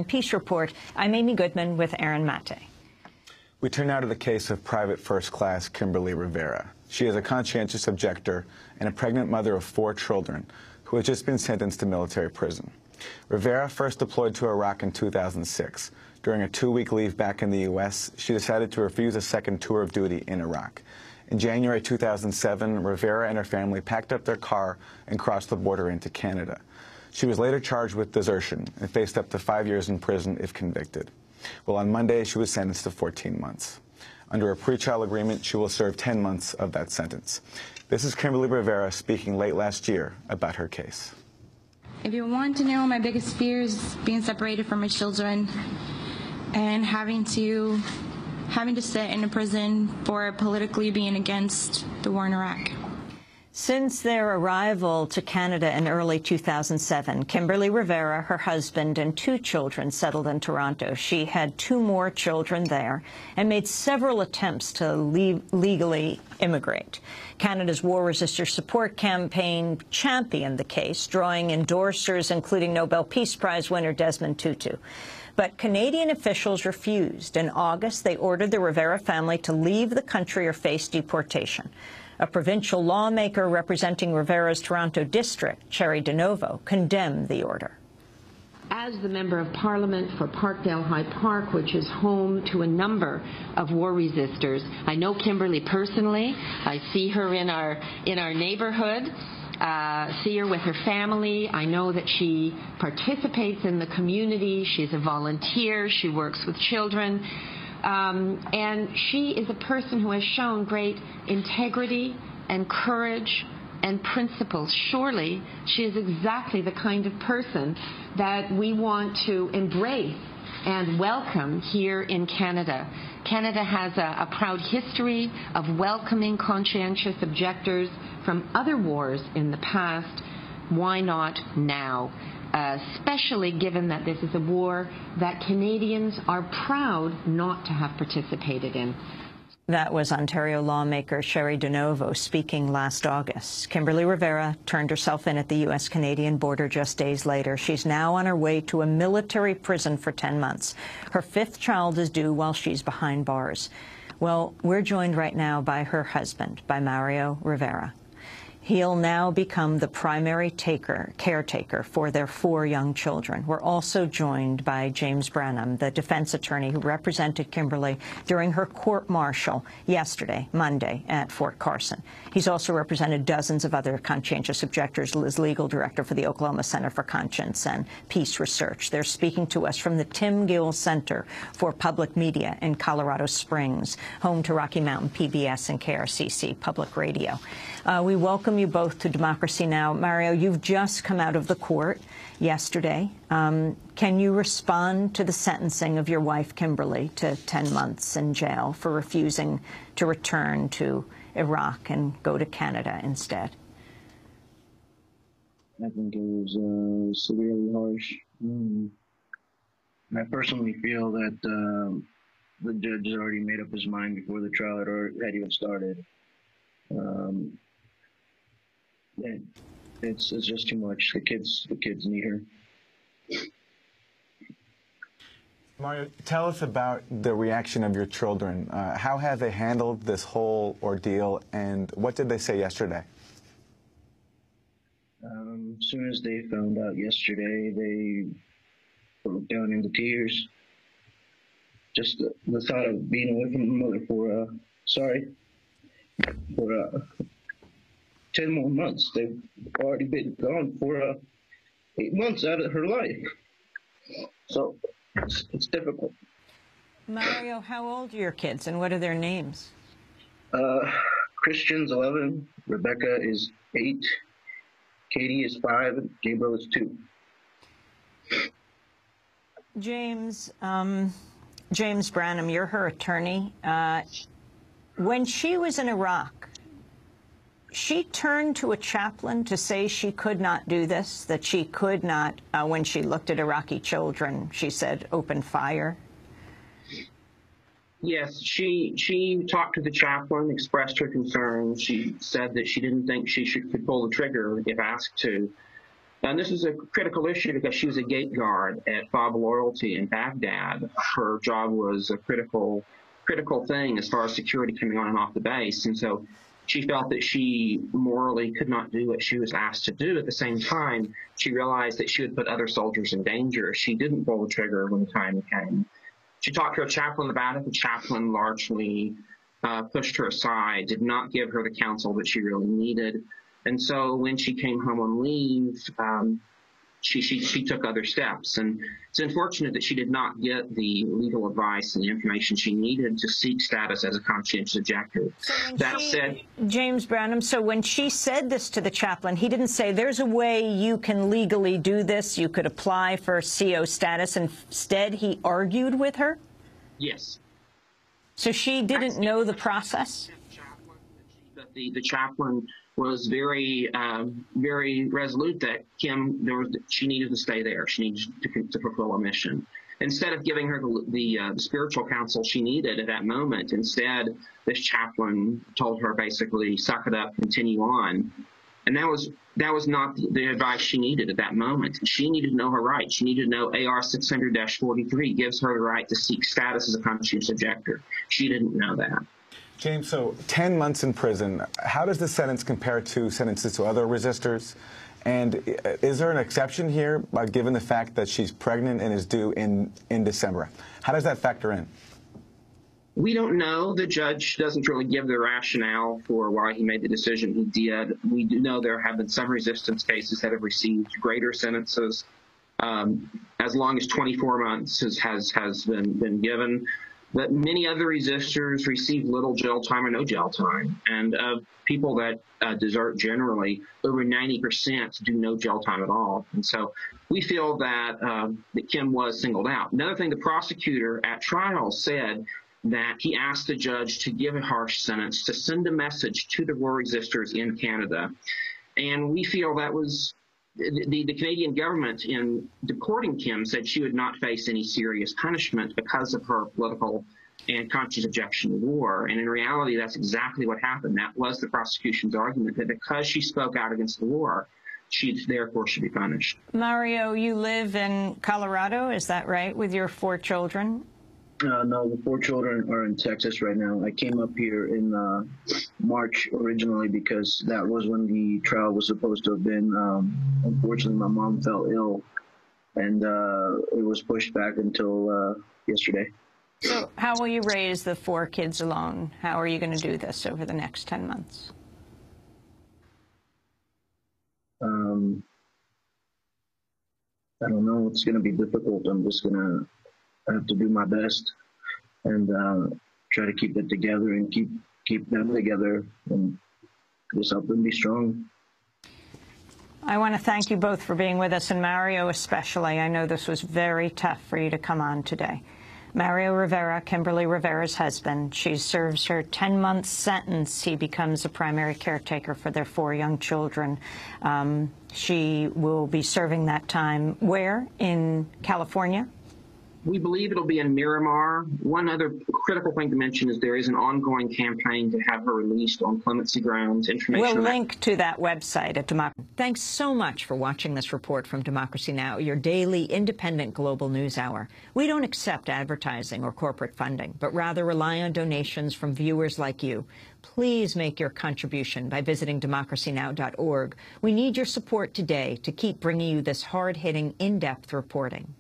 Peace Report. I'm Amy Goodman with Aaron Mate. We turn now to the case of Private First Class Kimberly Rivera. She is a conscientious objector and a pregnant mother of 4 children who has just been sentenced to military prison. Rivera first deployed to Iraq in 2006. During a 2-week leave back in the U.S., she decided to refuse a second tour of duty in Iraq. In January 2007, Rivera and her family packed up their car and crossed the border into Canada. She was later charged with desertion and faced up to 5 years in prison if convicted. Well, on Monday, she was sentenced to 14 months. Under a pretrial agreement, she will serve 10 months of that sentence. This is Kimberly Rivera speaking late last year about her case. If you want to know, my biggest fear is being separated from my children and having to sit in a prison for politically being against the war in Iraq. Since their arrival to Canada in early 2007, Kimberly Rivera, her husband, and 2 children settled in Toronto. She had 2 more children there and made several attempts to legally immigrate. Canada's War Resistor Support Campaign championed the case, drawing endorsers, including Nobel Peace Prize winner Desmond Tutu. But Canadian officials refused. In August, they ordered the Rivera family to leave the country or face deportation. A provincial lawmaker representing Rivera's Toronto district, Cherry DeNovo, condemned the order. As the Member of Parliament for Parkdale High Park, which is home to a number of war resistors, I know Kimberly personally. I see her in our neighborhood, see her with her family. I know that she participates in the community. She's a volunteer. She works with children. And she is a person who has shown great integrity and courage and principles. Surely she is exactly the kind of person that we want to embrace and welcome here in Canada. Canada has a proud history of welcoming conscientious objectors from other wars in the past. Why not now? Especially given that this is a war that Canadians are proud not to have participated in. That was Ontario lawmaker Cherry DeNovo speaking last August. Kimberly Rivera turned herself in at the U.S.-Canadian border just days later. She's now on her way to a military prison for 10 months. Her 5th child is due while she's behind bars. Well, we're joined right now by her husband, by Mario Rivera. He'll now become the primary caretaker for their 4 young children. We're also joined by James Branum, the defense attorney who represented Kimberly during her court-martial yesterday, Monday, at Fort Carson. He's also represented dozens of other conscientious objectors as legal director for the Oklahoma Center for Conscience and Peace Research. They're speaking to us from the Tim Gill Center for Public Media in Colorado Springs, home to Rocky Mountain PBS and KRCC Public Radio. We welcome you both to Democracy Now! Mario, you've just come out of the court yesterday. Can you respond to the sentencing of your wife, Kimberly, to 10 months in jail for refusing to return to Iraq and go to Canada instead? I think it was severely harsh. I personally feel that the judge has already made up his mind before the trial had even started. It's just too much. The kids need her. Mario, tell us about the reaction of your children. How have they handled this whole ordeal, and what did they say yesterday? As soon as they found out yesterday, they broke down into tears. Just the thought of being away from my mother for 10 more months. They've already been gone for 8 months out of her life. So it's difficult. Mario, how old are your kids and what are their names? Christian's 11, Rebecca is 8, Katie is 5, and Gabriel is 2. James Branum, you're her attorney. When she was in Iraq, she turned to a chaplain to say she could not do this, that she could not, when she looked at Iraqi children, she said, open fire. Yes, she talked to the chaplain, expressed her concerns. She said that she didn't think she could pull the trigger if asked to. And this is a critical issue because she was a gate guard at Fob Loyalty in Baghdad. Her job was a critical thing as far as security coming on and off the base. And so she felt that she morally could not do what she was asked to do. At the same time, she realized that she would put other soldiers in danger if she didn't pull the trigger when the time came. She talked to a chaplain about it. The chaplain largely pushed her aside, did not give her the counsel that she really needed. And so when she came home on leave, she took other steps. And it's unfortunate that she did not get the legal advice and the information she needed to seek status as a conscientious objector. That said, James Branum, so when she said this to the chaplain, he didn't say, there's a way you can legally do this, you could apply for CO status. Instead, he argued with her? Yes. So she didn't know the process? The chaplain was very resolute that she needed to stay there. She needed to fulfill a mission. Instead of giving her the spiritual counsel she needed at that moment, instead, this chaplain told her basically, suck it up, continue on. And that was not the advice she needed at that moment. She needed to know her rights. She needed to know AR 600-43 gives her the right to seek status as a conscientious objector. She didn't know that. James, so 10 months in prison, how does the sentence compare to sentences to other resistors? And is there an exception here, given the fact that she's pregnant and is due in December? How does that factor in? We don't know. The judge doesn't really give the rationale for why he made the decision he did. We do know there have been some resistance cases that have received greater sentences. As long as 24 months has been given. But many other resistors receive little jail time or no jail time. And people that desert generally, over 90% do no jail time at all. And so we feel that Kim was singled out. Another thing, the prosecutor at trial said that he asked the judge to give a harsh sentence, to send a message to the war resistors in Canada. And we feel that was the Canadian government, in deporting Kim, said she would not face any serious punishment because of her political and conscious objection to war. And in reality, that's exactly what happened. That was the prosecution's argument, that because she spoke out against the war, she therefore should be punished. Mario, you live in Colorado, is that right, with your 4 children? No, the 4 children are in Texas right now. I came up here in March originally because that was when the trial was supposed to have been. Unfortunately, my mom fell ill, and it was pushed back until yesterday. So how will you raise the 4 kids alone? How are you going to do this over the next 10 months? I don't know. It's going to be difficult. I'm just going to have to do my best and try to keep it together and keep them together and just help them be strong. I want to thank you both for being with us, and Mario especially. I know this was very tough for you to come on today. Mario Rivera, Kimberly Rivera's husband. She serves her 10-month sentence. He becomes a primary caretaker for their 4 young children. She will be serving that time where? In California? We believe it'll be in Miramar. One other critical thing to mention is there is an ongoing campaign to have her released on clemency grounds. We'll link to that website at Democracy. Thanks so much for watching this report from Democracy Now!, your daily independent global news hour. We don't accept advertising or corporate funding, but rather rely on donations from viewers like you. Please make your contribution by visiting democracynow.org. We need your support today to keep bringing you this hard-hitting, in-depth reporting.